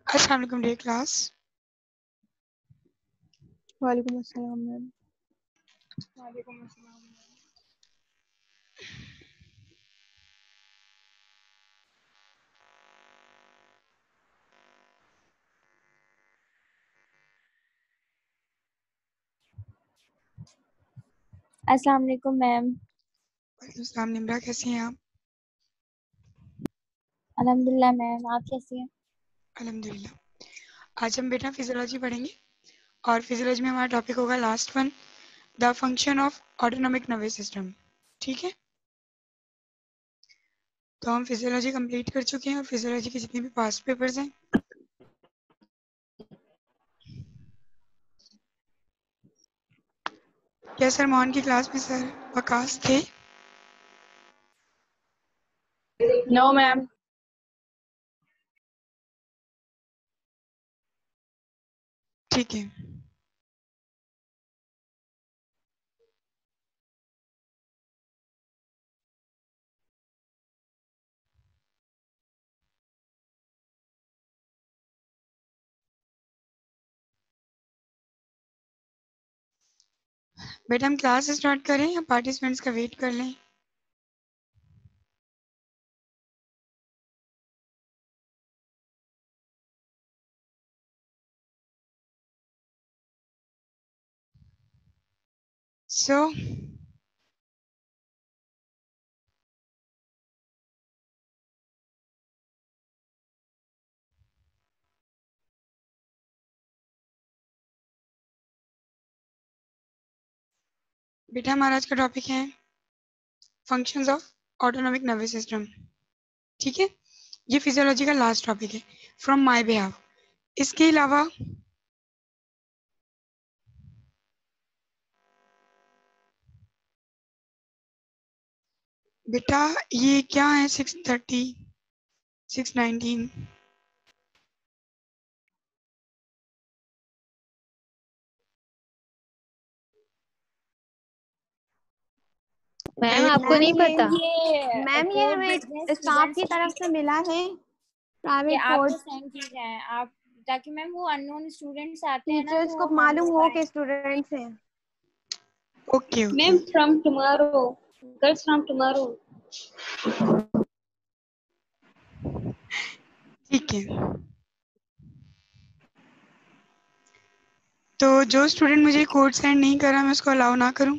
अस्सलाम वालेकुम dear class. वालेकुम अस्सलाम मैम। वालेकुम अस्सलाम। अस्सलाम वालेकुम मैम। वालेकुम अस्सलाम। निम्रा कैसी हैं आप? अल्हम्दुलिल्लाह मैम, आप कैसी हैं? अल्हम्दुलिल्लाह। आज हम बेटा फिजियोलॉजी पढ़ेंगे और फिजियोलॉजी में हमारा टॉपिक होगा last one, the function of autonomic nervous system. ठीक है, तो हम फिजियोलॉजी कंप्लीट कर चुके हैं और फिजियोलॉजी के जितने भी पास्ट पेपर्स हैं क्या सर मोहन की क्लास में सर वकास थे? No ma'am. ठीक है, बेटा हम क्लास स्टार्ट करें या पार्टिसिपेंट्स का वेट कर लें? सो बेटा हमारा आज का टॉपिक है functions of autonomic nervous system. ठीक है, ये फिजियोलॉजी का लास्ट टॉपिक है फ्रॉम माय बिहाफ। इसके अलावा बेटा ये क्या है 630 619? मैम आपको नहीं पता? मैम ये हमें स्टाफ की तरफ से मिला है प्राइवेट आपको कोर्स। सेंड की जाए आप, ताकि मैम वो अननोन स्टूडेंट्स आते हैं ना, टीचर्स तो को हम मालूम लोग हो आए। कि स्टूडेंट्स हैं। Okay okay Ma'am, from tomorrow. Girls from tomorrow. ठीक है। तो जो स्टूडेंट मुझे कोड सेंड नहीं कर रहा मैं उसको अलाउ ना करूं?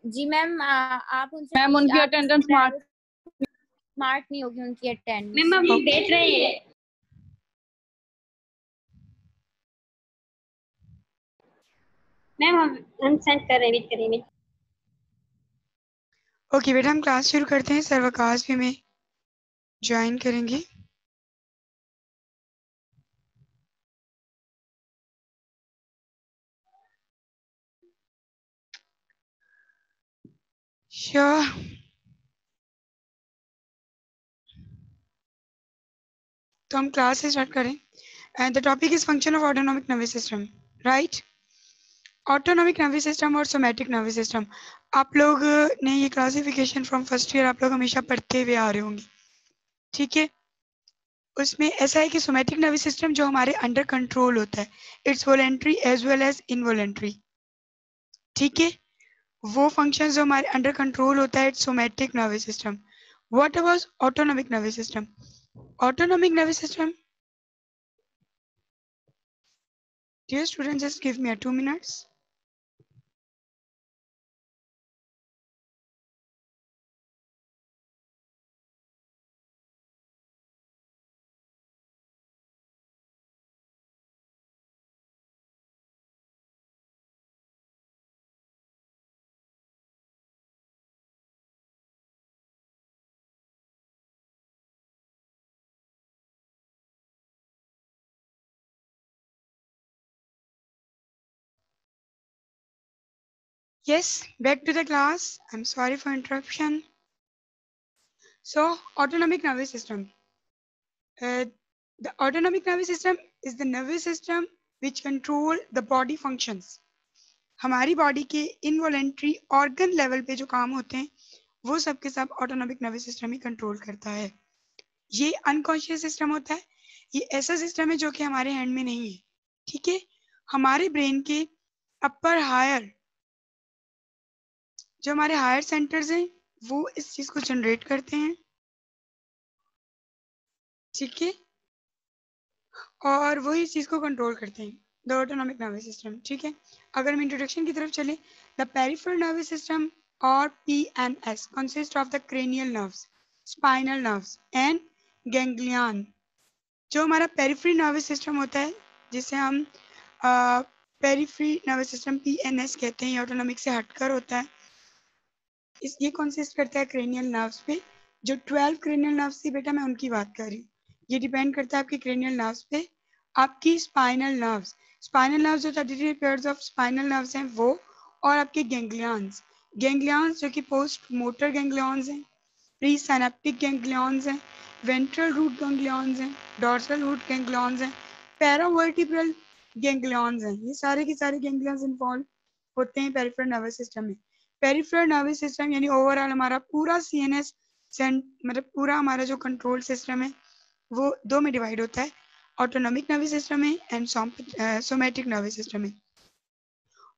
जी मैम, आप उनसे मैम उनकी आप अटेंडेंस स्मार्ट नहीं होगी उनकी अटेंडेंस। मैम हम Okay. देख रहे हैं। मैम हम सेंड कर रहे हैं, वेट करेंगे। ओके बेटा हम क्लास शुरू करते हैं। सर्वकाश भी में ज्वाइन करेंगे। श्योर। तो हम क्लास से स्टार्ट करें। The topic is function of autonomic nervous system, right? Autonomic nervous system और सोमैटिक नर्वस सिस्टम, आप लोग ने ये क्लासिफिकेशन फ्रॉम फर्स्ट ईयर आप लोग हमेशा पढ़ते हुए आ रहे होंगे। ठीक है, उसमें ऐसा है कि सोमैटिक नर्वस सिस्टम जो हमारे अंडर कंट्रोल होता है, it's voluntary as well as involuntary. ठीक है, वो फंक्शन जो हमारे अंडर कंट्रोल होता है, it's somatic nervous system. What about autonomic nervous system? Autonomic nervous system, dear students, just give me a 2 minutes. Yes, back to the class. I'm sorry for interruption. So, autonomic nervous system. The autonomic nervous system is the nervous system which control the body functions. हमारी body के involuntary organ level पे जो काम होते हैं वो सब के सब ऑटोनॉमिक नर्वस सिस्टम ही कंट्रोल करता है। ये अनकॉन्शियस सिस्टम होता है ये ऐसा सिस्टम है जो कि हमारे हैंड में नहीं है, ठीक है। हमारे ब्रेन के अपर हायर, जो हमारे हायर सेंटर्स हैं वो इस चीज को जनरेट करते हैं, ठीक है, और वही इस चीज को कंट्रोल करते हैं, द ऑटोनॉमिक नर्वस सिस्टम, ठीक है। अगर हम इंट्रोडक्शन की तरफ चले, द पेरिफेरल नर्वस सिस्टम और PNS consist of the cranial nerves, spinal nerves and ganglion. जो हमारा पेरिफेरल नर्वस सिस्टम होता है, जिसे हम पेरिफेरल नर्वस सिस्टम PNS कहते हैं, ऑटोनॉमिक से हटकर होता है। ये कंसिस्ट करता है क्रेनियल नर्व्स पे। जो 12 क्रेनियल नर्व्स थी बेटा, मैं उनकी बात कर रही हूँ। ये डिपेंड करता है आपकी क्रेनियल नर्व्स पे। आपकी स्पाइनल नर्व्स जो 33 पेयर्स ऑफ स्पाइनल नर्व्स हैं वो, और आपके गैंग्लियंस जो कि पोस्ट मोटर गैंग्लियंस हैं, प्री साइनेप्टिक गैंग्लियंस हैं, वेंट्रल रूट गैंग्लियंस हैं, डॉर्सल रूट गैंग्लियंस हैं, पैरावर्टिब्रल गैंग्लियंस हैं। ये सारे के सारे गैंग्लियंस इन्वॉल्व होते हैं पेरिफेरल नर्वस सिस्टम में। पेरिफेरल नर्वस सिस्टम यानी ओवरऑल हमारा पूरा CNS मतलब पूरा हमारा जो कंट्रोल सिस्टम है वो दो में डिवाइड होता है, ऑटोनॉमिक नर्वस सिस्टम है एंड सोमैटिक नर्वस सिस्टम है।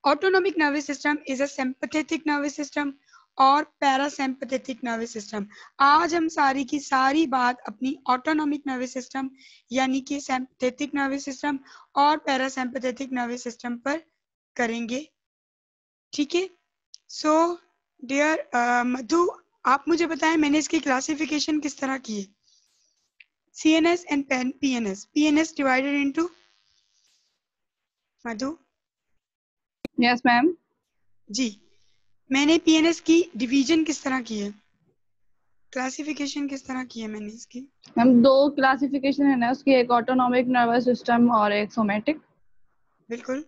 Autonomic nervous system is a sympathetic nervous system और पैरासिम्पैथेटिक नर्वस सिस्टम। आज हम सारी की सारी बात अपनी ऑटोनॉमिक नर्वस सिस्टम यानी कि सिंपैथेटिक नर्वस सिस्टम और पैरासिम्पैथेटिक नर्वस सिस्टम पर करेंगे, ठीक है। सो डियर मधु, आप मुझे बताएं मैंने इसकी क्लासिफिकेशन किस तरह की है। CNS and PNS divided into, Madhu yes ma'am. जी, मैंने PNS की डिवीजन किस तरह की है, क्लासिफिकेशन किस तरह की है मैंने इसकी। मैम दो क्लासिफिकेशन है ना उसकी, एक ऑटोनॉमिक नर्वस सिस्टम और एक सोमैटिक। बिल्कुल,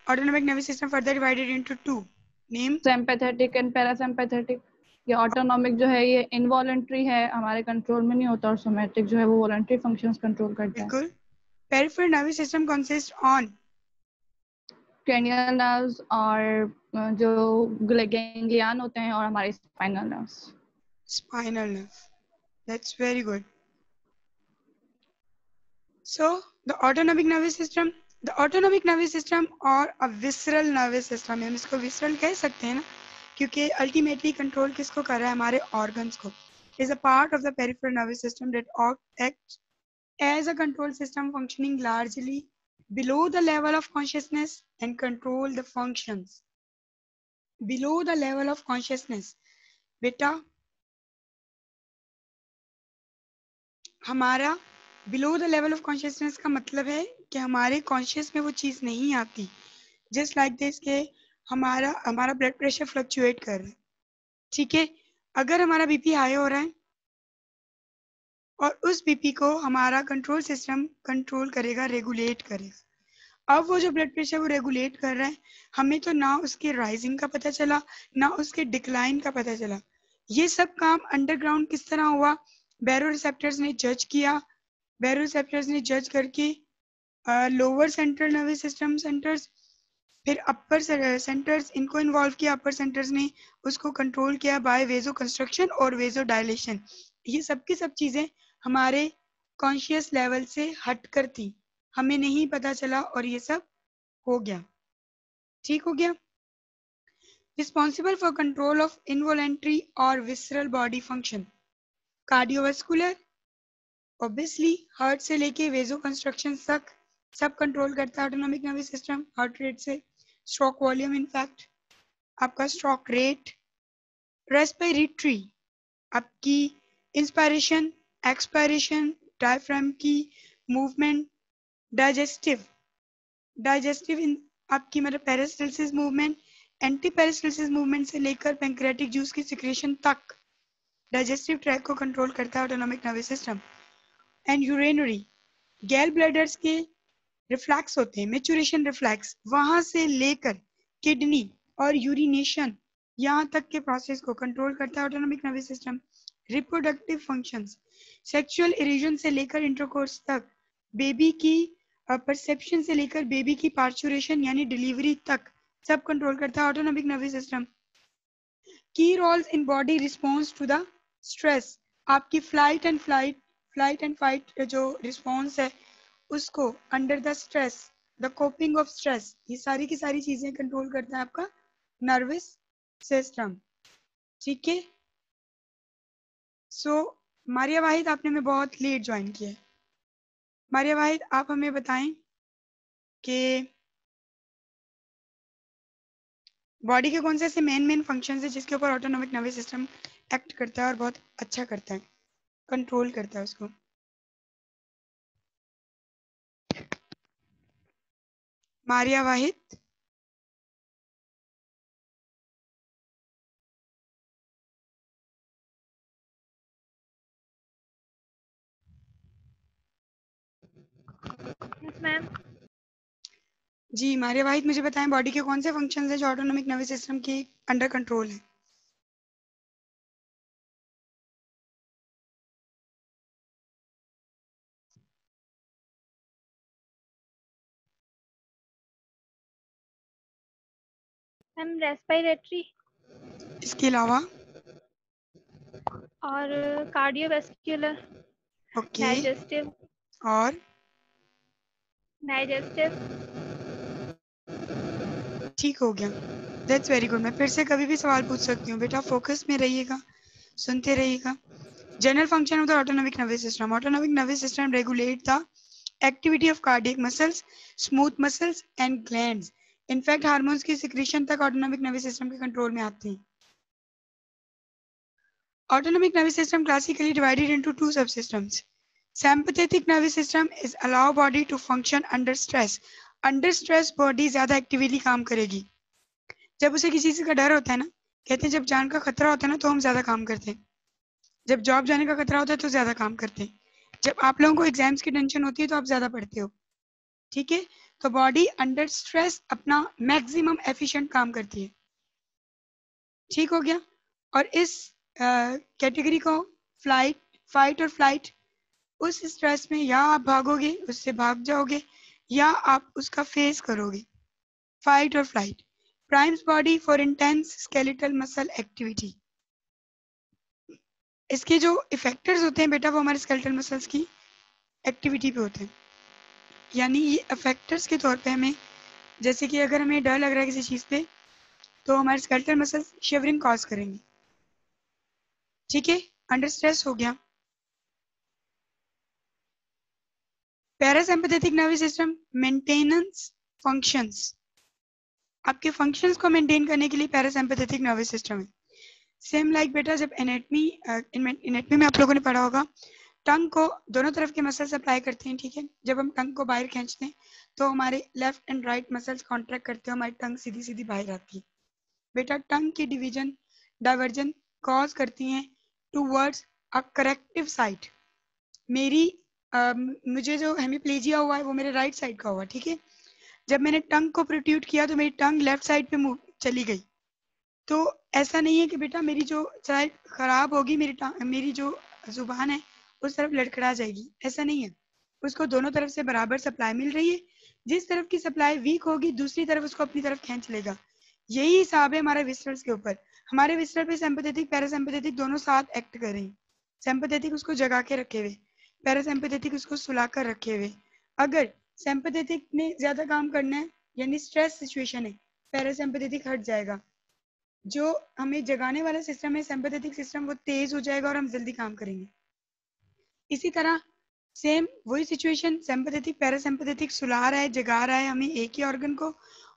autonomic nervous system further divided into two, name sympathetic and parasympathetic. ये ऑटोनॉमिक जो है ये इनवॉलंटरी है, हमारे कंट्रोल में नहीं होता, और सोमैटिक जो है वो वॉलंटरी फंक्शंस कंट्रोल करता है। बिल्कुल। Peripheral nervous system consist on cranial nerves और जो गैंग्लियन होते हैं, और हमारे spinal nerves. spinal nerve, that's very good. So the autonomic nervous system और a visceral nervous system, हम इसको visceral कह सकते हैं ना, क्योंकि अल्टीमेटली कंट्रोल किसको कर रहा है, हमारे ऑर्गन्स को, is a part of the peripheral nervous system that acts as a control system functioning largely below the level of consciousness and control the functions below the level of consciousness। बेटा हमारा below the level of consciousness का मतलब है कि हमारे conscious में वो चीज़ नहीं आती, जस्ट लाइक दिस के हमारा ब्लड प्रेशर फ्लक्चुएट कर रहा है, ठीक है। अगर हमारा बीपी हाई हो रहा है और उस बीपी को हमारा कंट्रोल सिस्टम कंट्रोल करेगा, रेगुलेट करेगा। अब वो जो ब्लड प्रेशर वो रेगुलेट कर रहा है, हमें तो ना उसके राइजिंग का पता चला ना उसके डिक्लाइन का पता चला। ये सब काम अंडरग्राउंड किस तरह हुआ, बैरो रिसेप्टर्स ने जज किया, बैरो रिसेप्टर्स ने जज करके lower central nervous system centres, फिर अपर सेंटर्स, इनको इन्वॉल्व किया, अपर सेंटर्स ने उसको कंट्रोल किया बाय वेजो कंस्ट्रक्शन और वेजो डायलेशन। ये सब की सब चीज़ें हमारे कॉन्शियस लेवल से हट कर थी, हमें नहीं पता चला और ये सब हो गया, ठीक हो गया। Responsible for control of involuntary और visceral body function, cardiovascular, obviously heart से लेके वेजो कंस्ट्रक्शन तक सब कंट्रोल करता है autonomic nervous system, heart rate से स्ट्रोक वॉल्यूम, इनफैक्ट आपका स्ट्रोक रेट, रेस्पिरेटरी, आपकी इंस्पायरेशन एक्सपायरेशन, डायफ्राम की मूवमेंट, डाइजेस्टिव आपकी मतलब peristalsis movement, anti peristalsis movement से लेकर पैंक्रियाटिक जूस की सिक्रेशन तक डाइजेस्टिव ट्रैक को कंट्रोल करता है autonomic nervous system. And urinary, गैल ब्लैडर्स के रिफ्लैक्स होते हैं, मेचुरेशन रिफ्लैक्स, वहां से लेकर किडनी और यूरिनेशन यहाँ तक के प्रोसेस को कंट्रोल करता है autonomic nervous system. Reproductive functions, sexual erection से लेकर इंटरकोर्स तक, बेबी की परसेप्शन से लेकर बेबी की पार्चुरेशन यानी डिलीवरी तक सब कंट्रोल करता है autonomic nervous system. Key roles in body response to the stress, आपकी फ्लाइट फ्लाइट एंड फाइट जो रिस्पॉन्स है उसको, under the stress, the coping of stress, ये सारी की सारी चीजें कंट्रोल करता है आपका नर्वस सिस्टम। ठीक है। सो मारिया वाहिद, आपने हमें बहुत लेट ज्वाइन किया है। मारिया वाहिद, आप हमें बताएं कि बॉडी के कौन से ऐसे मेन फंक्शंस है जिसके ऊपर ऑटोनॉमिक नर्वस सिस्टम एक्ट करता है और बहुत अच्छा करता है, कंट्रोल करता है उसको। मारिया वाहिद। Yes ma'am. जी मारिया वाहिद, मुझे बताएं बॉडी के कौन से फंक्शंस हैं जो ऑटोनॉमिक नर्वस सिस्टम के अंडर कंट्रोल है। मैम रेस्पिरेटरी इसके अलावा? और कार्डियोवैस्कुलर, ओके। डाइजेस्टिव, और डाइजेस्टिव। ठीक हो गया, दैट्स वेरी गुड। मैं फिर से कभी भी सवाल पूछ सकती हूँ बेटा, फोकस में रहिएगा, सुनते रहिएगा। General function of the autonomic nervous system, autonomic nervous system regulate the activity of cardiac muscles, smooth muscles and glands. In fact hormones की सिक्रीशन तक ऑटोनॉमिक नर्वस सिस्टम के कंट्रोल में आती हैं। Autonomic nervous system classically divided into two subsystems. Sympathetic nervous system is allow body to function under stress. Under stress body ज्यादा actively काम करेगी। जब उसे किसी चीज का डर होता है ना, कहते हैं जब जान का खतरा होता है ना तो हम ज्यादा काम करते हैं। जब जॉब जाने का खतरा होता है तो ज्यादा काम करते हैं। जब आप लोगों को एग्जाम्स की टेंशन होती है तो आप ज्यादा पढ़ते हो। ठीक है। तो बॉडी अंडर स्ट्रेस अपना मैक्सिमम एफिशिएंट काम करती है। ठीक हो गया। और इस कैटेगरी को फ्लाइट, फाइट और फ्लाइट, उस स्ट्रेस में या आप भागोगे, उससे भाग जाओगे, या आप उसका फेस करोगे। फाइट और flight. Primes body for intense skeletal muscle activity. इसके जो इफेक्टर्स होते हैं बेटा वो हमारे स्केलेटल मसल्स की एक्टिविटी पे होते हैं। यानी ये इफेक्टर्स के तौर पे हमें, जैसे कि अगर हमें डर लग रहा है किसी चीज पे तो हमारे स्केलेटल मसल्स शिवरिंग कॉज करेंगे। ठीक है। अंडर स्ट्रेस हो गया। Parasympathetic nervous system maintenance functions, आपके फंक्शंस को मेंटेन करने के लिए पैरासिम्पैथेटिक नर्वस सिस्टम है। सेम लाइक बेटा जब एनेटमी में आप लोगों ने पढ़ा होगा, टंग को दोनों तरफ के मसल अप्लाई करते हैं। ठीक है। जब हम टंग को बाहर खींचते हैं तो हमारे left and right muscles contract करते हैं, हमारी टंग सीधी सीधी बाहर आती है। बेटा टंग की डिवीजन डाइवर्जन कॉज करती हैं टूवर्ड्स अ करेक्टिव साइड। मेरी मुझे जो हेमिप्लेजिया हुआ है वो मेरे राइट साइड का हुआ। ठीक है। जब मैंने टंग को प्रोट्यूट किया तो मेरी टंग लेफ्ट साइड पे मूव चली गई। तो ऐसा नहीं है कि बेटा मेरी जो साइड खराब होगी, मेरी जो जुबान है उस तरफ लड़खड़ा जाएगी, ऐसा नहीं है। उसको दोनों तरफ से बराबर सप्लाई मिल रही है। जिस तरफ की सप्लाई वीक होगी दूसरी तरफ उसको अपनी तरफ खींच लेगा। यही हिसाब है हमारे विस्टर्स के ऊपर। हमारे विस्टर पे सिंपैथेटिक पैरासिम्पैथेटिक दोनों साथ एक्ट कर रहे हैं। सिंपैथेटिक उसको जगा के रखे हुए, पैरासिम्पैथेटिक उसको सुला कर रखे हुए। अगर सिंपैथेटिक ने ज्यादा काम करना है यानी स्ट्रेस सिचुएशन है, पैरासिम्पैथेटिक हट जाएगा। जो हमें जगाने वाला सिस्टम है सिंपैथेटिक सिस्टम, वो तेज हो जाएगा और हम जल्दी काम करेंगे। इसी तरह सेम वही सिचुएशन, सिंपैथेटिक पैरासिम्पैथेटिक सुला रहा है, जगा रहा है हमें एक ही ऑर्गन को।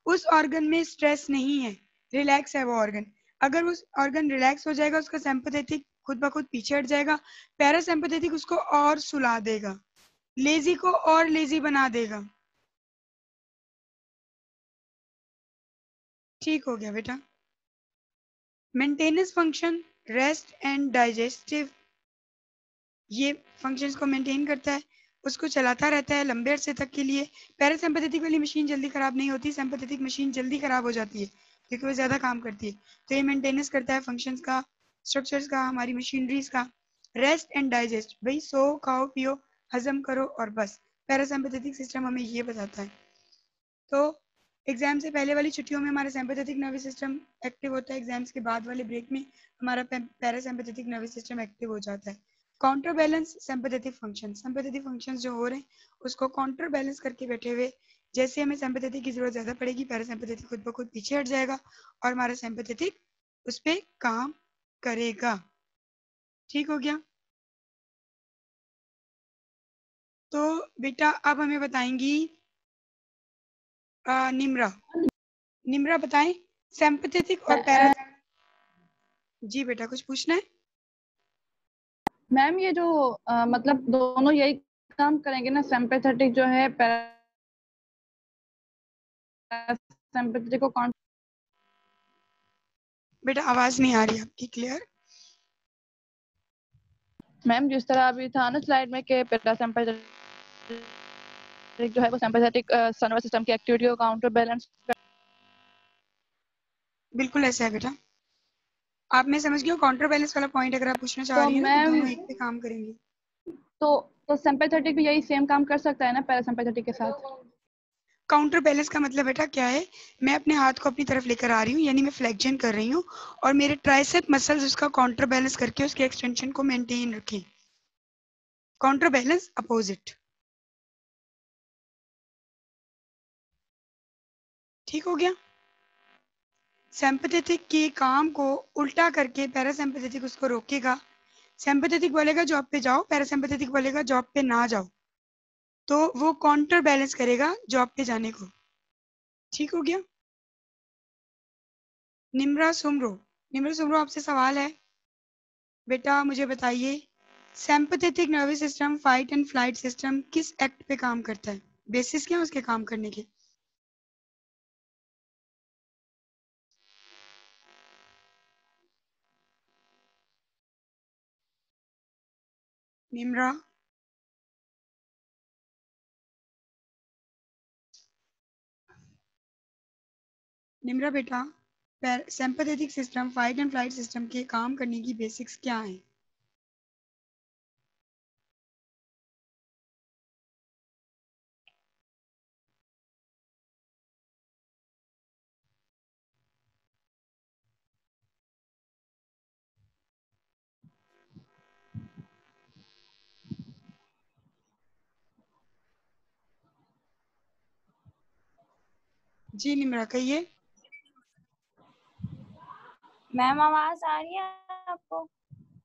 उस ऑर्गन में स्ट्रेस नहीं है, रिलैक्स है वो ऑर्गन। अगर उस ऑर्गन रिलैक्स हो जाएगा उसका सिंपैथेटिक खुद ब खुद पीछे हट जाएगा, पैरासिम्पैथेटिक उसको और सुला देगा, लेजी को और लेजी बना देगा। ठीक हो गया बेटा। Maintenance function, rest and digestive, ये फंक्शंस को मेंटेन करता है, उसको चलाता रहता है लंबे अरसे तक के लिए। पैरासिम्पैथेटिक वाली मशीन जल्दी खराब नहीं होती, सिंपैथेटिक मशीन जल्दी खराब हो जाती है क्योंकि वो ज्यादा काम करती है। तो ये मेंटेनेंस करता है फंक्शंस का, स्ट्रक्चर्स का, हमारी मशीनरीज का। रेस्ट एंड डाइजेस्ट, भाई सो खाओ पियो हजम करो और बस। पैरासिम्पैथेटिक सिस्टम हमें ये बताता है। तो एग्जाम से पहले वाली छुट्टियों में हमारा सिंपैथेटिक नर्वस सिस्टम एक्टिव होता है, एग्जाम्स के बाद वाले ब्रेक में हमारा पैरासिम्पैथेटिक नर्वस सिस्टम एक्टिव हो जाता है। Counter balance sympathetic function, sympathetic functions जो हो रहे हैं उसको काउंटर बैलेंस करके बैठे हुए, जैसे हमें सिंपैथेटिक की जरूरत ज्यादा पड़ेगी पैरासिम्पैथेटिक खुद ब खुद पीछे हट जाएगा और हमारा सिंपैथेटिक उस पर काम करेगा। ठीक हो गया? तो बेटा अब हमें बताएंगी निम्रा बताएं सिंपैथेटिक और पैरा। जी बेटा कुछ पूछना है? मैम ये जो मतलब दोनों यही काम करेंगे ना, सिंपैथेटिक जो है पैरासिम्पैथेटिक को कौन? बेटा आवाज नहीं आ रही आपकी क्लियर। मैम जिस तरह अभी था ना स्लाइड में कि पैरासिम्पैथेटिक जो है वो सिंपैथेटिक नर्वस सिस्टम की एक्टिविटी को काउंटर बैलेंस। बिल्कुल ऐसा है बेटा, आप मैं समझ गई हूँ काउंटर बैलेंस वाला पॉइंट अगर आप पूछना चाह रही हो तो दोनों एक पे काम करेंगे। तो सिंपैथेटिक भी यही सेम काम कर सकता है ना पैरासिम्पैथेटिक के साथ? काउंटर बैलेंस का मतलब बेटा क्या है, मैं अपने हाथ को अपनी तरफ लेकर आ रही हूँ यानी मैं फ्लेक्शन कर रही हूँ और मेरे ट्राइसेप मसल्स उसका काउंटर बैलेंस करके उसके एक्सटेंशन को मेंटेन रखें। Counter balance opposite. ठीक हो गया? सिंपैथेटिक के काम को उल्टा करके पैरासिम्पैथेटिक उसको रोकेगा। सिंपैथेटिक बोलेगा जॉब पे जाओ, पैरासिम्पैथेटिक बोलेगा जॉब पे ना जाओ, तो वो काउंटर बैलेंस करेगा जॉब पे जाने को। ठीक हो गया? निम्रा सुमरो आपसे सवाल है बेटा, मुझे बताइए sympathetic nervous system fight and flight system किस एक्ट पे काम करता है, बेसिस क्या है उसके काम करने के? निम्रा बेटा sympathetic system fight and flight system के काम करने की बेसिक्स क्या है? जी निम्रा कहिए। मैम आवाज आ रही है आपको?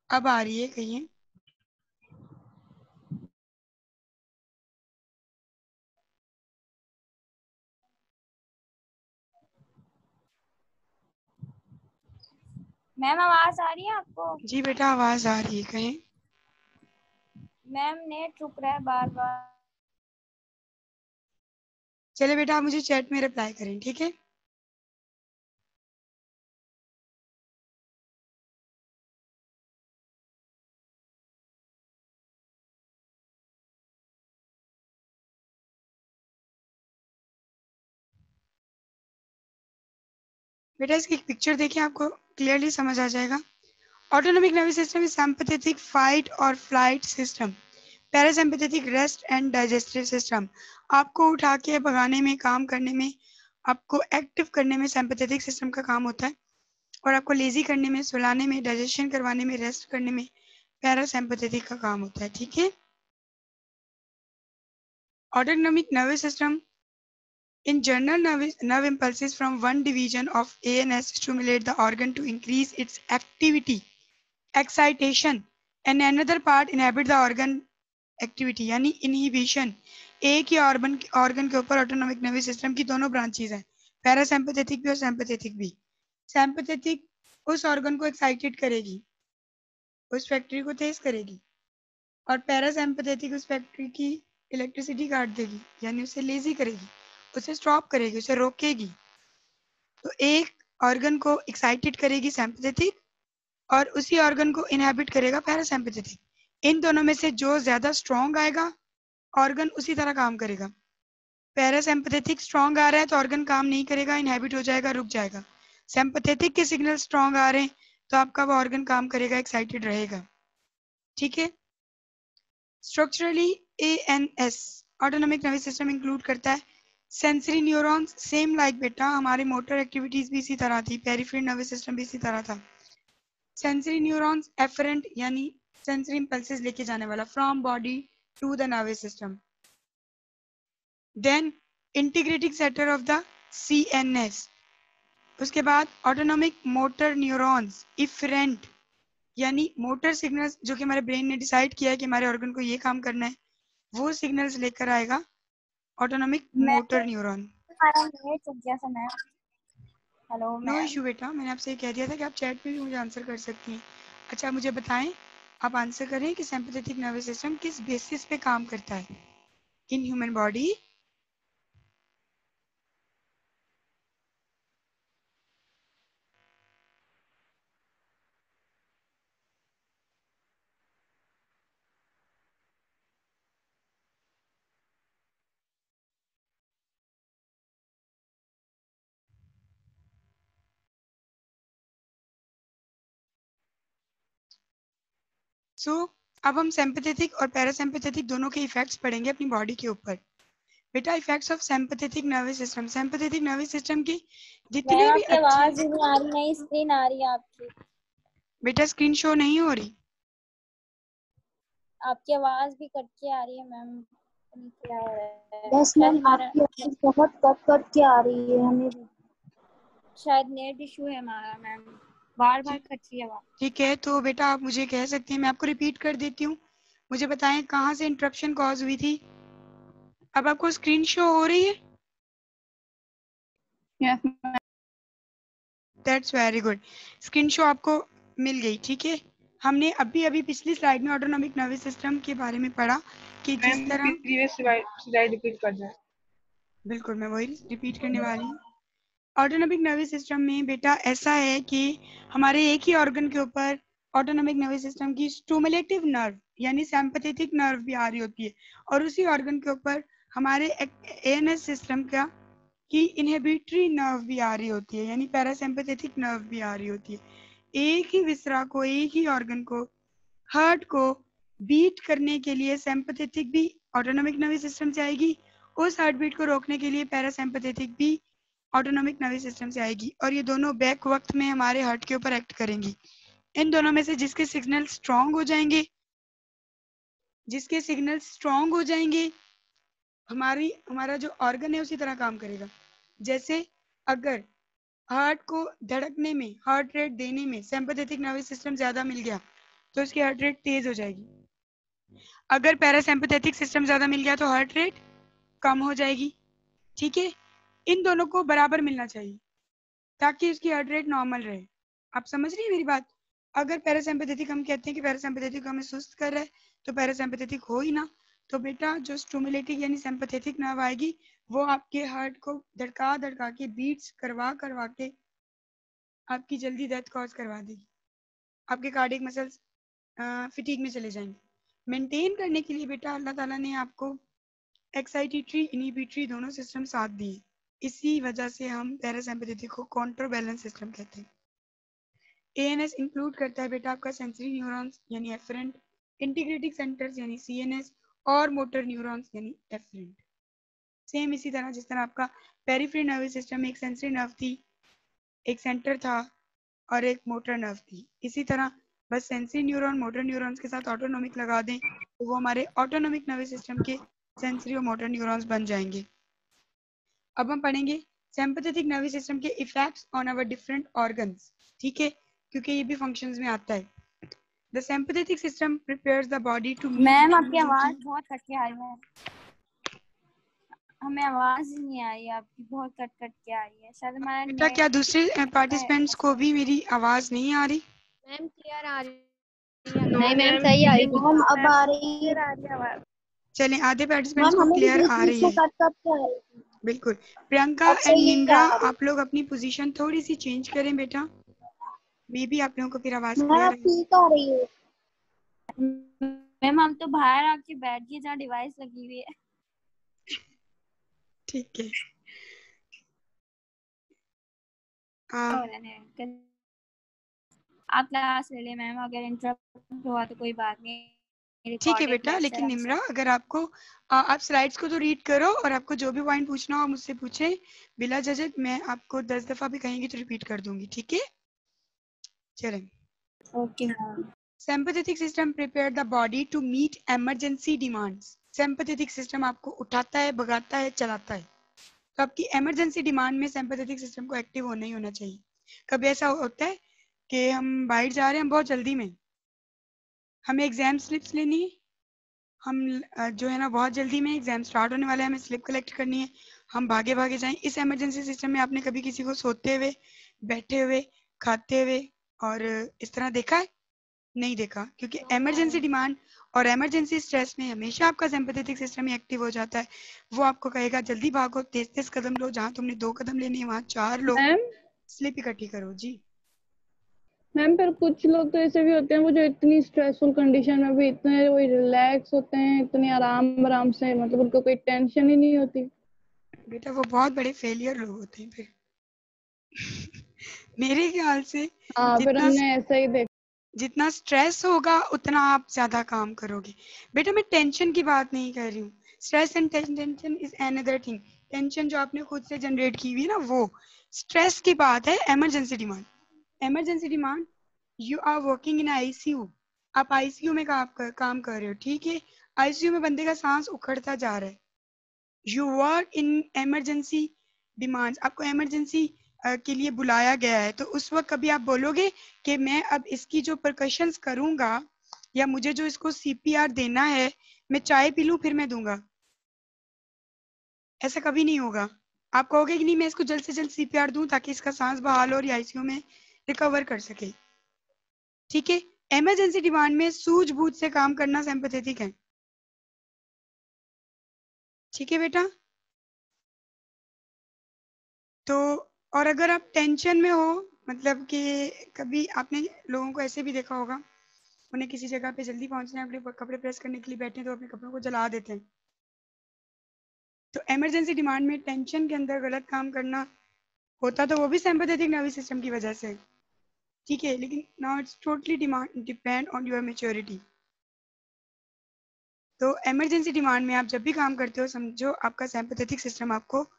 अब आ रही है, कहिए। मैम आवाज आ रही है आपको? जी बेटा आवाज आ रही है, कहें। मैम नेट रुक रहा है बार बार। चले बेटा आप मुझे चैट में रिप्लाई करें, ठीक है? बेटा इसकी एक पिक्चर देखिए, आपको क्लियरली समझ आ जाएगा। Autonomic nervous system is sympathetic fight और flight system, parasympathetic rest and digestive system. आपको उठा के भगाने में, काम करने में, आपको एक्टिव करने में सिंपैथेटिक सिस्टम का काम होता है और आपको लेजी करने में, सुलाने में, डाइजेशन करवाने में, रेस्ट करने में पैरासिम्पैथेटिक का काम होता है। ठीक है? Autonomic nervous system in general, nerve impulses from one division of ANS stimulate the organ to increase its activity, excitation, and another part inhibit the organ activity यानी inhibition। एक ही organ के ऊपर ऑटोनॉमिक नर्वस सिस्टम की दोनों branches हैं, parasympathetic भी और sympathetic भी। सिंपैथेटिक उस ऑर्गन को एक्साइटेड करेगी, उस फैक्ट्री को तेज करेगी, और पैरासिम्पैथेटिक उस फैक्ट्री की इलेक्ट्रिसिटी काट देगी यानी उसे लेजी करेगी, उसे स्टॉप करेगी, उसे रोकेगी। तो एक ऑर्गन को एक्साइटेड करेगी सिंपैथेटिक और उसी ऑर्गन को इनहिबिट करेगा पैरासिम्पैथेटिक। इन दोनों में से जो ज्यादा स्ट्रॉन्ग आएगा ऑर्गन उसी तरह काम करेगा। पैरासिम्पैथेटिक स्ट्रॉन्ग आ रहा है तो ऑर्गन काम नहीं करेगा, इनहिबिट हो जाएगा, रुक जाएगा। सिंपैथेटिक के सिग्नल स्ट्रॉन्ग आ रहे हैं तो आपका वो ऑर्गन काम करेगा, एक्साइटेड रहेगा। ठीक है? Structurally ANS autonomic nervous system include करता है सेंसरी न्यूरॉन्स, सेम लाइक बेटा हमारी मोटर एक्टिविटीज भी इसी तरह थी, पेरिफेरल नर्वस सिस्टम भी इसी तरह था। सेंसरी न्यूरॉन्स एफरेंट यानी सेंसरी इंपल्सेस लेके जाने वाला, from body to the nervous system. Then integrating centre of the CNS। उसके बाद ऑटोनॉमिक मोटर न्यूरॉन्स इफरेंट, यानी मोटर सिग्नल्स जो कि हमारे ब्रेन ने डिसाइड किया है कि हमारे ऑर्गन को ये काम करना है, वो सिग्नल्स लेकर आएगा ऑटोनॉमिक मोटर न्यूरॉन। हमारा नेट चल गया था ma'am. Hello no ma'am. Ishu बेटा, मैंने आपसे ये कह दिया था कि आप चैट में भी मुझे आंसर कर सकती हैं। अच्छा मुझे बताएं, आप आंसर करें कि सिंपैथेटिक नर्वस सिस्टम किस बेसिस पे काम करता है इन ह्यूमन बॉडी। सो अब हम सिंपैथेटिक और पैरासिम्पैथेटिक दोनों के इफेक्ट्स पढ़ेंगे अपनी बॉडी के ऊपर। बेटा effects of sympathetic nervous system, sympathetic nervous system की जितने मैम भी आपकी अच्छे, आवाज ही नहीं आ रही, नई स्क्रीन आ रही है आपकी। बेटा स्क्रीन शो नहीं हो रही। आपकी आवाज भी कट के आ रही है मैम, क्या हो रहा है? यस शायद मैम, हमारा आपकी आवाज बहुत कट कट के आ रही है हमें भी। शायद नेट इशू है हमारा मैम, बार बार कट रही है आवाज। ठीक है, तो बेटा आप मुझे कह सकती हैं, मैं आपको रिपीट कर देती हूँ, मुझे बताएं कहाँ से इंटरप्शन कॉज हुई थी। अब आपको स्क्रीन शो हो रही है? Yes ma'am. That's very good, screen show आपको मिल गई। ठीक है, हमने अभी अभी पिछली स्लाइड में ऑटोनॉमिक नर्वस सिस्टम के बारे में पढ़ा कि जिस तरह, प्रीवियस स्लाइड रिपीट कर दें। बिल्कुल मैं वही रिपीट करने वाली हूँ। ऑटोनॉमिक नर्वस सिस्टम में बेटा ऐसा है कि हमारे एक ही ऑर्गन के ऊपर ऑटोनॉमिक नर्वस सिस्टम की स्टिमुलेटिव नर्व यानी सिंपैथेटिक नर्व भी आ रही होती है, और उसी ऑर्गन के ऊपर हमारे ANS सिस्टम का की इनहिबिटरी नर्व भी आ रही होती है, यानी पैरासिम्पैथेटिक नर्व भी आ रही होती है। एक ही विसरा को, एक ही ऑर्गन को, हार्ट को बीट करने के लिए सिंपैथेटिक भी ऑटोनॉमिक नर्वस सिस्टम से आएगी, उस हार्ट बीट को रोकने के लिए पैरासिम्पैथेटिक भी ऑटोनॉमिक नर्वस सिस्टम से आएगी, और ये दोनों बैक वक्त में हमारे हार्ट के ऊपर एक्ट करेंगी। इन दोनों में से जिसके सिग्नल स्ट्रांग हो जाएंगे, जिसके सिग्नल स्ट्रांग हो जाएंगे, हमारा जो ऑर्गन है उसी तरह काम करेगा। जैसे अगर हार्ट को धड़कने में, हार्ट रेट देने में सिंपैथेटिक नर्वस सिस्टम ज्यादा मिल गया तो उसकी हार्ट रेट तेज हो जाएगी। अगर पैरासिम्पैथेटिक सिस्टम ज्यादा मिल गया तो हार्ट रेट कम हो जाएगी। ठीक है, इन दोनों को बराबर मिलना चाहिए ताकि उसकी हार्ट रेट नॉर्मल रहे। आप समझ रही है मेरी बात? अगर पैरासिम्पैथेटिक हम कहते हैं कि पैरासिम्पैथेटिक हमें सुस्त कर रहा है तो पैरासिम्पैथेटिक हो ही ना, तो बेटा जो स्टिमुलेटिंग यानी सिंपैथेटिक नर्व आएगी वो आपके हार्ट को धड़का धड़का के, बीट्स करवा करवा के आपकी जल्दी डेथ कॉज करवा देगी, आपके कार्डियक मसल्स फिटीग में चले जाएंगे। मेंटेन करने के लिए बेटा अल्लाह ताला ने आपको एक्साइटेटरी इनहिबिटरी दोनों सिस्टम साथ दिए, इसी वजह से हम पैरासिम्पैथेटिक को काउंटर बैलेंस सिस्टम कहते हैं। ANS इंक्लूड करता है बेटा आपका सेंसरी न्यूरॉन्स यानी एफरेंट, इंटीग्रेटिंग सेंटर्स यानी CNS, और मोटर न्यूरॉन्स यानी एफरेंट। सेम इसी तरह जिस तरह आपका पेरिफेरल नर्वस सिस्टम में एक सेंसरी नर्व थी, एक सेंटर था और एक मोटर नर्व थी, इसी तरह बस सेंसरी न्यूरॉन मोटर न्यूरॉन्स के साथ ऑटोनॉमिक लगा दें तो वो हमारे ऑटोनॉमिक नर्वस सिस्टम के सेंसरी और मोटर न्यूरॉन्स बन जाएंगे। अब हम पढ़ेंगे सिंपैथेटिक नर्वस सिस्टम के effects on our different organs. ठीक है, क्योंकि ये भी फंक्शंस में आता है। The sympathetic system prepares the body to meet ma'am आपकी आवाज बहुत कट के आ रही है, हमें आवाज ही नहीं आ रही है आपकी, बहुत कट कट के आ रही है। शायद हमारा बेटा क्या दूसरे पार्टिसिपेंट्स को नेट भी मेरी आवाज नहीं आ रही? मैम क्लियर आ रही है। नहीं मैम सही आ रही है। मैम अब आ रही है। चलें, आधे पार्टिसिपेंट्स मैम को हमें भी क्लियर बीच आ बीच रही में है। कट कट के आ रही थी। बिल्कुल, प्रियंका अब एंड सही निम्रा आ रही आप लोग अपनी पोजीशन थोड़ी सी चेंज करें बेटा, मे बी आप लोगों को फिर आवाज मैम क्लियर अब है। ठीक आ रही है। मैम हम तो बाहर आके बैठ गए जहाँ डिवाइस लगी हुई है। ठीक है, आप क्लास ले लें मैम, अगर इंटरप्ट हुआ तो कोई बात नहीं, ठीक है रिकॉर्डेड बेटा, लेक्चर लेकिन हम निम्रा सब। अगर आपको आप स्लाइड्स को तो रीड करो और आपको जो भी पॉइंट पूछना हो मुझसे पूछे बिला झिझक, मैं आपको 10 दफा भी कहेंगी तो रिपीट कर दूंगी। ठीक है, चलें। Okay ma'am. Sympathetic system prepare the body to meet emergency demands. Sympathetic system आपको उठाता है, भगाता है, चलाता है। तो आपकी इमरजेंसी डिमांड में सिंपैथेटिक सिस्टम को एक्टिव होना ही होना चाहिए। कभी ऐसा होता है कि हम बाहर जा रहे हैं, हम बहुत जल्दी में, हमें एग्जाम स्लिप्स लेनी है, हम जो है ना बहुत जल्दी में, एग्जाम स्टार्ट होने वाला है, हमें स्लिप कलेक्ट करनी है, हम भागे भागे जाएं। इस इमरजेंसी सिस्टम में आपने कभी किसी को सोते हुए, बैठे हुए, खाते हुए और इस तरह देखा है? नहीं देखा, क्योंकि इमरजेंसी डिमांड और इमरजेंसी स्ट्रेस में हमेशा आपका सिंपैथेटिक सिस्टम ही एक्टिव हो जाता है। वो आपको कहेगा जल्दी भागो, तेज तेज कदम लो, जहां तुमने 2 कदम लेने हैं वहां 4 लो, मैम स्लिप इकट्ठी करो। जी मैम, पर कुछ लोग तो ऐसे भी होते हैं वो जो इतनी स्ट्रेसफुल कंडीशन में भी इतने वो रिलैक्स होते हैं, इतने आराम आराम से, मतलब उनको कोई टेंशन ही नहीं होती। बेटा, वो बहुत बड़े फेलियर लोग होते हैं फिर। मेरे ख्याल से हाँ, फिर जितना हमने ऐसा ही देखा। जितना स्ट्रेस होगा उतना आप ज्यादा काम करोगे। बेटा, मैं टेंशन की बात नहीं कर रही हूँ। Stress and tension is another thing. Tension जो आपने खुद से जनरेट की हुई है ना, वो स्ट्रेस की बात है। Emergency demand, emergency demand, you are working in ICU, आप आईसीयू में काम कर रहे हो, ठीक है? आईसीयू में बंदे का सांस उखड़ता जा रहा है, you work in emergency demands, आपको इमरजेंसी के लिए बुलाया गया है। तो उस वक्त कभी आप बोलोगे कि मैं अब इसकी जो परकशंस करूंगा या मुझे जो इसको सीपीआर देना है, मैं चाय पी लूं फिर मैं दूंगा? ऐसा कभी नहीं होगा। आप कहोगे कि नहीं, मैं इसको जल्द से जल्द सीपीआर दूं ताकि इसका सांस बहाल हो और आईसीयू में रिकवर कर सके। ठीक है? इमरजेंसी डिमांड में सूझबूझ से काम करना सिंपैथेटिक है। ठीक है बेटा? तो और अगर आप टेंशन में हो, मतलब कि कभी आपने लोगों को ऐसे भी देखा होगा, उन्हें किसी जगह पे जल्दी पहुंचना है, अपने कपड़े प्रेस करने के लिए बैठे हैं तो अपने कपड़ों को जला देते हैं। तो इमरजेंसी डिमांड में टेंशन के अंदर गलत काम करना होता तो वो भी सिंपैथेटिक नर्वस सिस्टम की वजह से। ठीक है, लेकिन now it's totally depend on your maturity. तो इमरजेंसी डिमांड में आप जब भी काम करते हो, समझो आपका सिंपैथेटिक सिस्टम आपको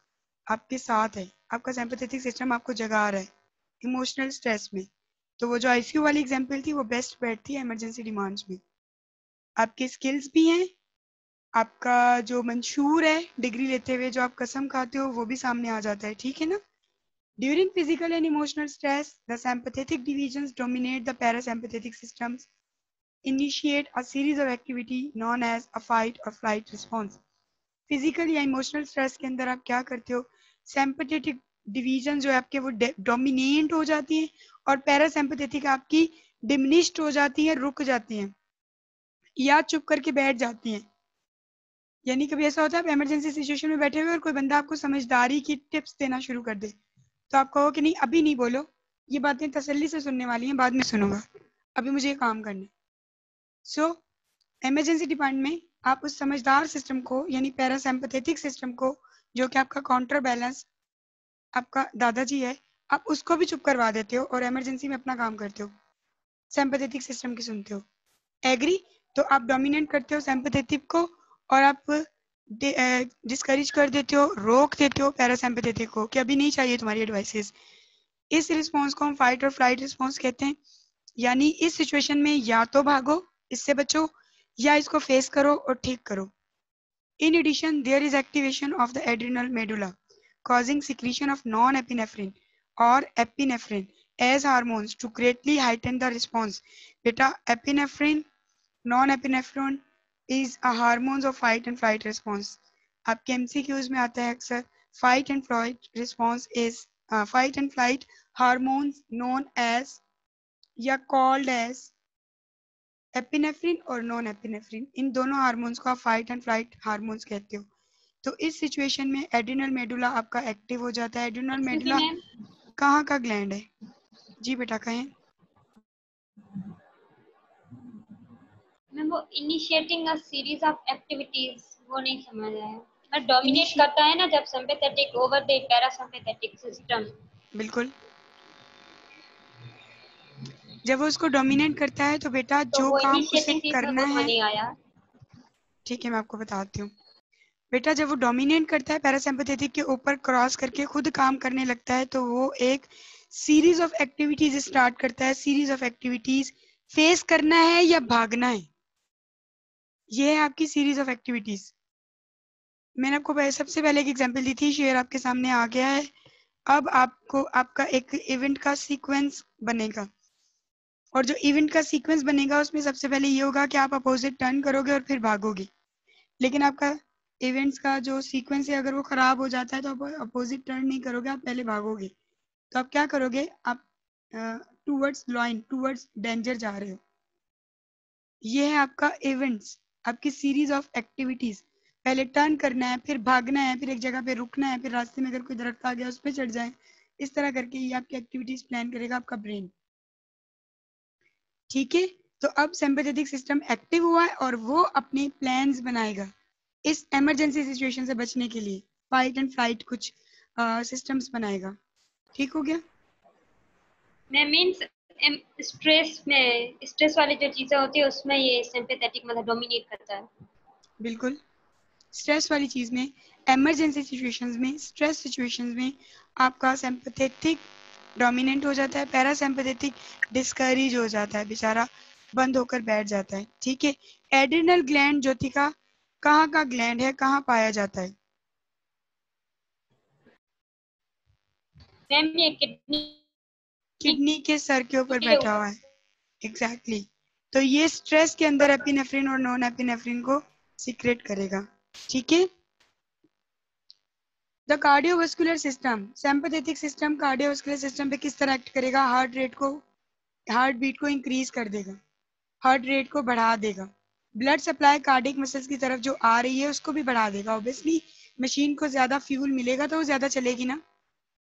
आपके साथ है, आपका सिंपैथेटिक सिस्टम आपको जगा रहा है इमोशनल स्ट्रेस में। तो वो जो आईसीयू वाली एग्जांपल थी वो बेस्ट बैठती है इमरजेंसी डिमांड्स में। आपके स्किल्स भी हैं, आपका जो मंशूर है डिग्री लेते हुए, जो आप कसम खाते हो, वो भी सामने आ जाता है। ठीक है ना? During physical and emotional stress the sympathetic divisions dominate the parasympathetic systems, initiate a series of activity known as a fight or flight response। Physical या इमोशनल स्ट्रेस के अंदर आप क्या करते हो? सिंपैथेटिक डिवीजन जो है आपके वो डोमिनेट हो जाती हैं और पैरासिम्पैथेटिक आपकी डिमिनिश्ड हो जाती हैं, रुक जाती हैं या चुप करके बैठ जाती हैं। यानी कभी ऐसा होता है आप इमरजेंसी सिचुएशन में बैठे हुए और कोई बंदा आपको समझदारी की टिप्स देना शुरू कर दे, तो आप कहो कि नहीं अभी नहीं बोलो, ये बातें तसल्ली से सुनने वाली हैं, बाद में सुनूंगा, अभी मुझे ये काम करना है। सो इमरजेंसी डिपार्टमेंट में आप उस समझदार सिस्टम को, यानी पैरासिम्पैथेटिक सिस्टम को, जो कि आपका काउंटर बैलेंस आपका दादाजी है, आप उसको भी चुप करवा देते हो और इमरजेंसी में अपना काम करते हो, सिंपैथेटिक सिस्टम की सुनते हो। एग्री? तो आप डोमिनेट करते हो सिंपैथेटिक को और आप डिस्करेज कर देते हो, रोक देते हो पैरासिम्पैथेटिक को कि अभी नहीं चाहिए तुम्हारी एडवाइसेस। इस रिस्पॉन्स को हम फाइट और फ्लाइट रिस्पॉन्स कहते हैं। यानी इस सिचुएशन में या तो भागो, इससे बचो, या इसको फेस करो और ठीक करो। In addition, there is activation of the adrenal medulla, causing secretion of non-epinephrine or epinephrine as hormones to greatly heighten the response. Beta, epinephrine, non-epinephrine is a hormones of fight and flight response. आपके MCQs में आता है अक्सर, fight and flight response is fight and flight hormones known as या called as epinephrine और non epinephrine, इन दोनों hormones को आप फाइट एंड फ्लाइट हार्मोन्स कहते हो। तो इस सिचुएशन में एड्रिनल मेडुला आपका एक्टिव हो जाता है। एड्रिनल मेडुला कहाँ का ग्लैंड है? जी बेटा कहें। मैम वो initiating a series of activities, वो नहीं समझ आया। और डोमिनेट करता है ना जब sympathetic over the parasympathetic system. बिल्कुल, जब वो उसको डोमिनेट करता है तो बेटा तो जो वो काम उसे इनिशिएटिंग चीज करना में वो है, नहीं आया। ठीक है मैं आपको बताती हूँ। बेटा जब वो डोमिनेट करता है पैरासिम्पैथेटिक के ऊपर क्रॉस करके खुद काम करने लगता है, तो वो एक सीरीज ऑफ एक्टिविटीज स्टार्ट करता है, सीरीज ऑफ एक्टिविटीज फेस करना है या भागना है, ये है आपकी सीरीज ऑफ एक्टिविटीज। मैंने आपको सबसे पहले एक एग्जांपल दी थी, शेयर आपके सामने आ गया है। अब आपको आपका एक इवेंट का सीक्वेंस बनेगा, और जो इवेंट का सीक्वेंस बनेगा उसमें सबसे पहले ये होगा कि आप अपोजिट टर्न करोगे और फिर भागोगे। लेकिन आपका इवेंट्स का जो सीक्वेंस है अगर वो खराब हो जाता है तो आप अपोजिट टर्न नहीं करोगे, आप पहले भागोगे। तो आप क्या करोगे, आप टूवर्ड्स लॉइन, टूवर्ड्स डेंजर जा रहे हो। ये है आपका इवेंट्स, आपकी सीरीज ऑफ एक्टिविटीज। पहले टर्न करना है, फिर भागना है, फिर एक जगह पे रुकना है, फिर रास्ते में अगर कोई दरख्त आ गया उस पर चढ़ जाए। इस तरह करके ये आपकी एक्टिविटीज प्लान करेगा आपका ब्रेन। ठीक है, तो अब सिंपैथेटिक सिस्टम एक्टिव हुआ है और वो अपने प्लान्स बनाएगा इस इमरजेंसी सिचुएशन से बचने के लिए। फाइट एंड फ्लाइट कुछ सिस्टम्स बनाएगा। ठीक हो गया? मैं मीन्स स्ट्रेस वाली जो चीजें होती है उसमें ये सिंपैथेटिक मतलब डोमिनेट करता है। बिल्कुल, स्ट्रेस वाली चीज में, इमरजेंसी सिचुएशंस में, स्ट्रेस सिचुएशंस में आपका सिंपैथेटिक डोमिनेंट हो जाता है, पैरासिम्पैथेटिक डिस्करेज हो जाता है, बेचारा बंद होकर बैठ जाता है। ठीक है, एड्रिनल ग्लैंड ज्योतिका कहाँ का ग्लैंड है, कहाँ पाया जाता है? मैम ये किडनी किडनी के सर के ऊपर बैठा हुआ है। एग्जैक्टली तो ये स्ट्रेस के अंदर एपिनेफ्रिन और नॉन एपिनेफ्रिन को सीक्रेट करेगा। ठीक है, the cardiovascular system, sympathetic system cardiovascular system पे किस तरह एक्ट करेगा? हार्ट बीट को इंक्रीज कर देगा, हार्ट रेट को बढ़ा देगा। ब्लड सप्लाई कार्डियक मसल्स की तरफ जो आ रही है उसको भी बढ़ा देगा। ऑब्वियसली मशीन को ज्यादा फ्यूल मिलेगा तो वो ज्यादा चलेगी ना,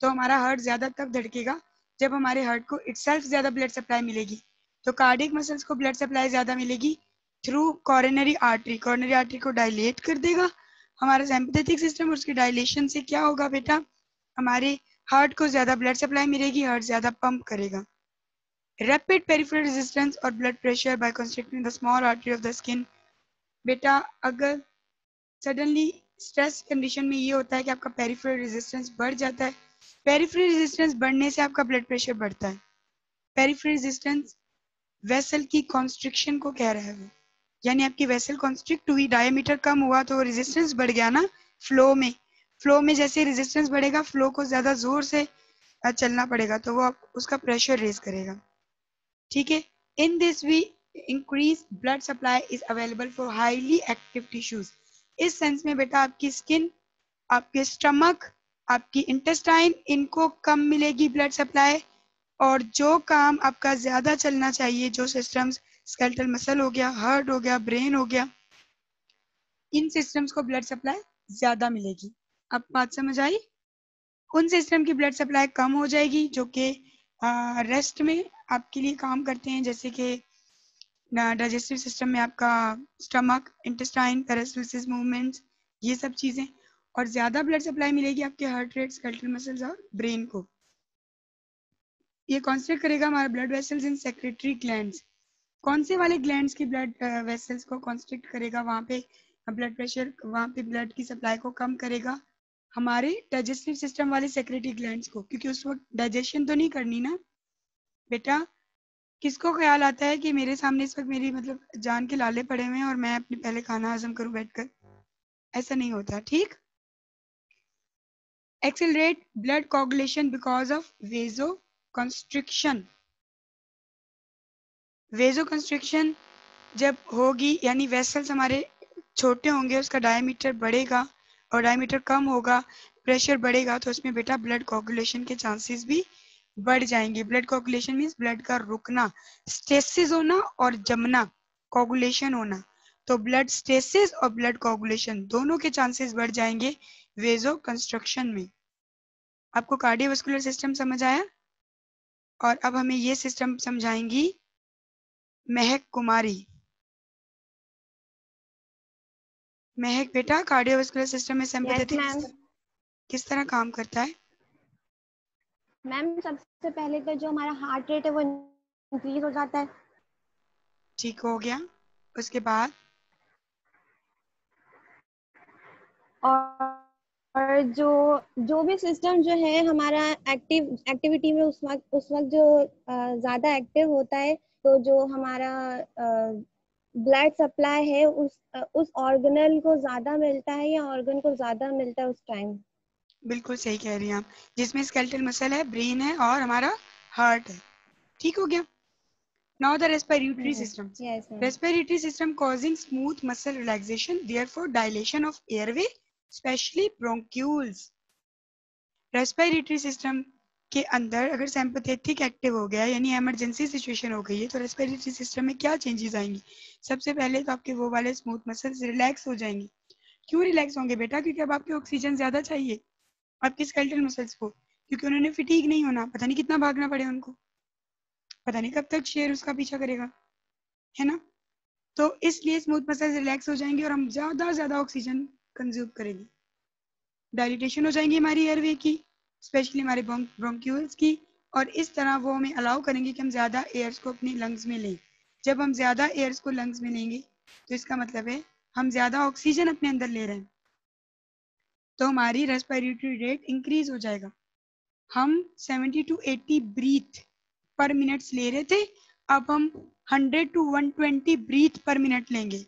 तो हमारा हार्ट ज्यादा तब धड़केगा जब हमारे हार्ट को इटसेल्फ ज्यादा ब्लड सप्लाई मिलेगी। तो कार्डियक मसल्स को ब्लड सप्लाई ज्यादा मिलेगी through coronary artery, coronary artery को डायलेट कर देगा हमारा सिंपैथेटिक सिस्टम। उसकी डायलेशन से क्या होगा बेटा, हमारे हार्ट को ज्यादा ब्लड सप्लाई मिलेगी, हार्ट ज्यादा पंप करेगा। रैपिड पेरिफेरल रेजिस्टेंस और blood pressure by constricting the small artery of the skin. बेटा अगर सडनली स्ट्रेस कंडीशन में ये होता है कि आपका पेरिफेरल रेजिस्टेंस बढ़ जाता है। पेरिफेरल रेजिस्टेंस बढ़ने से आपका ब्लड प्रेशर बढ़ता है। पेरिफेरल रेजिस्टेंस वेसल की कॉन्स्ट्रिक्शन को कह रहा है वो, यानी आपकी वेसल कॉन्स्ट्रिक्ट हुई, डायमीटर कम हुआ तो रेजिस्टेंस बढ़ गया ना फ्लो में जैसे रेजिस्टेंस बढ़ेगा, फ्लो को ज्यादा जोर से चलना पड़ेगा तो वो उसका प्रेशर रेज करेगा। ठीक है, in this we increase blood supply is available for highly active tissues. इस सेंस में बेटा आपकी स्किन, आपके स्टमक, आपकी इंटेस्टाइन, इनको कम मिलेगी ब्लड सप्लाई, और जो काम आपका ज्यादा चलना चाहिए, जो सिस्टम्स, स्केलेटल मसल हो गया, हार्ट हो गया, ब्रेन हो गया, इन सिस्टम्स को ब्लड सप्लाई ज्यादा मिलेगी। अब बात समझ आई? उन सिस्टम की ब्लड सप्लाई कम हो जाएगी जो कि रेस्ट में आपके लिए काम करते हैं, जैसे कि डाइजेस्टिव सिस्टम में आपका स्टमक, इंटेस्टाइन, पैरासिम्पैथिक मूवमेंट्स, ये सब चीजें। और ज्यादा ब्लड सप्लाई मिलेगी आपके हार्ट रेट, स्केलेटल मसल्स और ब्रेन को। ये कॉन्स्ट्रिक्ट करेगा हमारा blood vessels in secretary glands. कौन से वाले ग्लैंड्स की ब्लड वेसल्स को कॉन्स्ट्रिक्ट करेगा? वहां पे ब्लड प्रेशर, वहां पे ब्लड की सप्लाई को कम करेगा हमारे डाइजेस्टिव सिस्टम वाले सेक्रेटरी ग्लैंड्स को, क्योंकि उस वक्त डाइजेशन तो नहीं करनी ना बेटा। किसको ख्याल आता है कि मेरे सामने इस वक्त मेरी मतलब जान के लाले पड़े हुए हैं और मैं अपने पहले खाना हजम करूं बैठकर? ऐसा नहीं होता। ठीक, accelerate blood coagulation because of vasoconstriction. Vasoconstriction जब होगी यानी वेसल्स हमारे छोटे होंगे, उसका डायमीटर बढ़ेगा, और डायमीटर कम होगा, प्रेशर बढ़ेगा, तो उसमें बेटा ब्लड कोगुलेशन के चांसेस भी बढ़ जाएंगे। ब्लड कोगुलेशन मीन्स ब्लड का रुकना, स्टेसिस होना और जमना, कोगुलेशन होना। तो ब्लड स्टेसिस और ब्लड कोगुलेशन दोनों के चांसेस बढ़ जाएंगे वेजो कंस्ट्रक्शन में। आपको कार्डियोवास्कुलर सिस्टम समझ आया? और अब हमें ये सिस्टम समझाएंगी महक कुमारी। महक बेटा, कार्डियोवास्कुलर सिस्टम में सिंपैथेटिक सिस्टम किस तरह काम करता है? मैम सबसे पहले तो जो हमारा हार्ट रेट है वो इंक्रीज हो जाता है। ठीक हो गया, उसके बाद? और जो भी सिस्टम जो है हमारा एक्टिविटी में उस वक्त जो ज्यादा एक्टिव होता है तो जो हमारा ब्लड सप्लाई है उस ऑर्गेनल को ज्यादा मिलता है या ऑर्गन को ज्यादा मिलता है उस टाइम? बिल्कुल सही कह रही हैं आप, जिसमें स्केलेटल मसल है, ब्रेन है और हमारा हार्ट है। ठीक हो गया। Now the respiratory system. Yes ma'am. Respiratory system causing smooth muscle relaxation, therefore dilation of airway, especially bronchioles. Respiratory system के अंदर अगर सिंपैथेटिक एक्टिव हो गया, यानी इमरजेंसी सिचुएशन हो गई है, तो रेस्पिरेटरी सिस्टम में क्या चेंजेस आएंगी? सबसे पहले तो आपके वो वाले स्मूथ मसल्स रिलैक्स हो जाएंगे। क्यों रिलैक्स होंगे बेटा? क्योंकि अब आपके ऑक्सीजन ज्यादा चाहिए आपके स्केलेटल मसल्स को, क्योंकि उन्होंने फिटीग नहीं होना, पता नहीं कितना भागना पड़े उनको, पता नहीं कब तक शेर उसका पीछा करेगा, है ना? तो इसलिए स्मूथ मसल्स रिलैक्स हो जाएंगे और हम ज्यादा ऑक्सीजन कंज्यूम करेंगे। डायलिटेशन हो जाएंगी हमारी एयरवे की, स्पेशली हमारे ब्रोंक्यूल्स की, और इस तरह वो हमें अलाउ करेंगे कि हम ज़्यादा एयर्स को अपनी लंग्स में लें। जब हम ज़्यादा एयर्स को लंग्स में लेंगे तो इसका मतलब है हम ज़्यादा ऑक्सीजन अपने अंदर ले रहे हैं, तो हमारी रेस्पिरेटरी रेट इंक्रीज हो जाएगा। हम 70 to 80 ब्रीथ पर मिनट ले रहे थे, अब हम 100 to 120 ब्रीथ पर मिनट लेंगे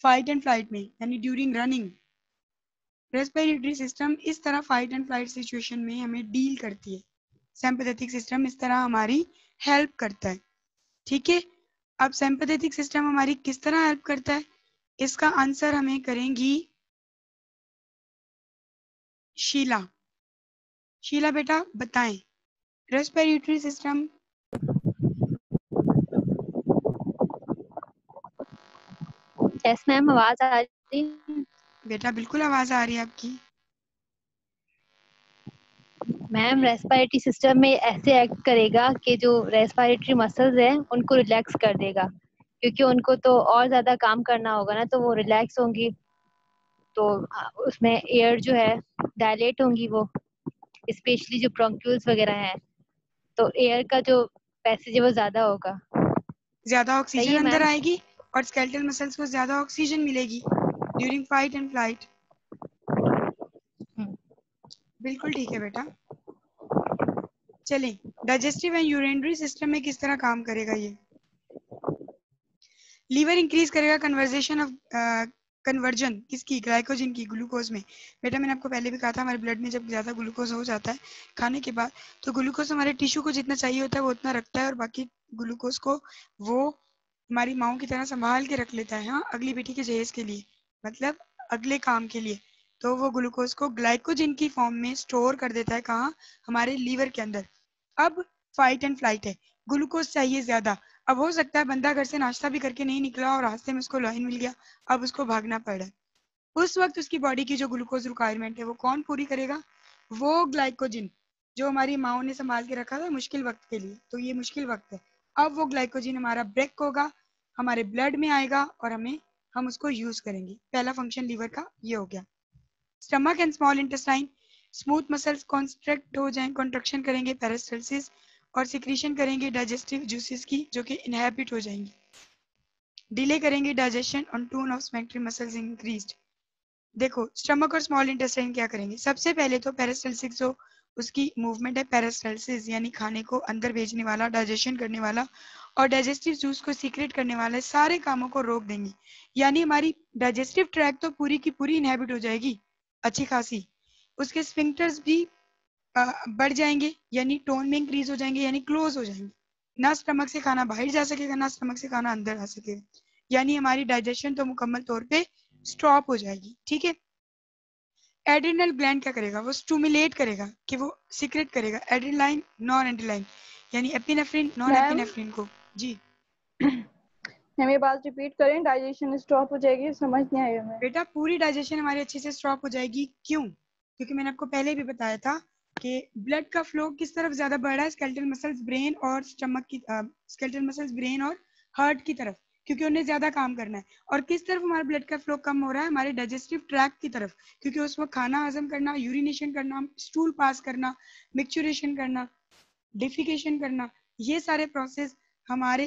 फाइट एंड फ्लाइट में, यानी ड्यूरिंग रनिंग। रेस्पिरेटरी सिस्टम इस तरह फाइट एंड फ्लाइट सिचुएशन में हमें डील करती है, सिंपैथेटिक सिस्टम इस तरह हमारी हेल्प करता है। ठीक है, अब सिंपैथेटिक सिस्टम हमारी किस तरह हेल्प करता है, इसका आंसर हमें करेंगी शीला। शीला बेटा बताएं, रेस्पिरेटरी सिस्टम। यस मैम, आवाज आ रही है? बेटा बिल्कुल आवाज आ रही है आपकी। मैम, रेस्पिरेटरी सिस्टम में ऐसे एक्ट करेगा कि जो रेस्पिरेटरी मसल्स हैं उनको रिलैक्स कर देगा, क्योंकि उनको तो और ज्यादा काम करना होगा ना, तो वो रिलैक्स होंगी, तो उसमें एयर जो है डायलेट होंगी वो, स्पेशली जो ब्रोंक्यूल्स वगैरह हैं, तो एयर का जो पैसेज है वो ज्यादा होगा। ज्यादा सही ऑक्सीजन है अंदर मैम? आएगी और स्केलेटल मसल्स को ज्यादा ऑक्सीजन मिलेगी ड्यूरिंग फाइट एंड फ्लाइट। बिल्कुल ठीक है बेटा। चलें, डाइजेस्टिव एंड यूरिनरी सिस्टम में किस तरह काम करेगा ये? लीवर इंक्रीज करेगा कन्वर्जन किसकी? ग्लाइकोजन की, ग्लूकोज में। बेटा मैंने आपको पहले भी कहा था, हमारे ब्लड में जब ज़्यादा ग्लूकोज हो जाता है खाने के बाद, तो ग्लूकोज हमारे टिश्यू को जितना चाहिए होता है वो उतना रखता है, और बाकी ग्लूकोज को वो हमारी माओ की तरह संभाल के रख लेता है, हाँ, अगली बेटी के जहेज के लिए, मतलब अगले काम के लिए। तो वो ग्लूकोज को ग्लाइकोजन की फॉर्म में स्टोर कर देता है, कहाँ? हमारे लीवर के अंदर। अब फाइट एंड फ्लाइट है, ग्लूकोज चाहिए ज्यादा। अब हो सकता है बंदा घर से नाश्ता भी करके नहीं निकला और रास्ते में उसको लाइन मिल गया, अब उसको भागना पड़ा। उस वक्त उसकी बॉडी की जो ग्लूकोज रिक्वायरमेंट है वो कौन पूरी करेगा? वो ग्लाइकोजन जो हमारी माओ ने संभाल के रखा था मुश्किल वक्त के लिए। तो ये मुश्किल वक्त है, अब वो ग्लाइकोजन हमारा ब्रेक होगा, हमारे ब्लड में आएगा और हम उसको यूज करेंगे। पहला फंक्शन लीवर का ये हो गया। Stomach and small intestine, smooth muscles construct हो जाए, कॉन्ट्रक्शन करेंगे पेरिस्टल्सिस, और सिक्रीशन करेंगे डाइजेस्टिव जूसेस की जो कि इनहेबिट हो जाएंगी। डिले करेंगे digestion on tone of sphincter muscles increased. देखो स्टमक और स्मॉल इंटेस्टाइन क्या करेंगे? सबसे पहले तो पेरिस्टल्सिस जो उसकी मूवमेंट है, पेरिस्टल्सिस यानी खाने को अंदर भेजने वाला, डाइजेशन करने वाला और डाइजेस्टिव जूस को सीक्रेट करने वाले सारे कामों को रोक देंगी, यानी हमारी डाइजेस्टिव ट्रैक तो पूरी की पूरी इनहेबिट हो जाएगी अच्छी खासी। उसके स्फिंक्टर्स भी बढ़ जाएंगे, यानी टोन में इंक्रीज हो जाएंगे, यानी क्लोज हो जाएंगे। ना स्टमक से खाना बाहर जा सकेगा, ना स्टमक से खाना अंदर आ सकेगा, यानी हमारी डाइजेशन तो मुकम्मल तौर पे स्टॉप हो जाएगी। ठीक है, एड्रिनल ग्लैंड क्या करेगा? वो स्टिमुलेट करेगा कि वो सीक्रेट करेगा एड्रेनालाइन, नॉन एड्रेनालाइन, यानी एपिनेफ्रिन, नॉन मैम एपिनेफ्रिन को। जी हम ये बात रिपीट करें, डाइजेशन स्टॉप हो जाएगी, समझ नहीं आया हमें। बेटा पूरी डाइजेशन हमारी अच्छे से स्टॉप हो जाएगी। क्यों? क्योंकि मैंने आपको पहले भी बताया था कि ब्लड का फ्लो किस तरफ ज्यादा बढ़ रहा है, स्केलेटल मसल्स ब्रेन और स्टमक की, स्केलेटल मसल्स ब्रेन और हार्ट की तरफ, क्योंकि उन्हें ज्यादा काम करना है। और किस तरफ हमारा ब्लड का फ्लो कम हो रहा है? हमारे डाइजेस्टिव ट्रैक्ट की तरफ, क्योंकि उस वक्त खाना हजम करना, यूरिनेशन करना, स्टूल पास करना, मिक्चुरेशन करना, डिफिकेशन करना, ये सारे प्रोसेस हमारे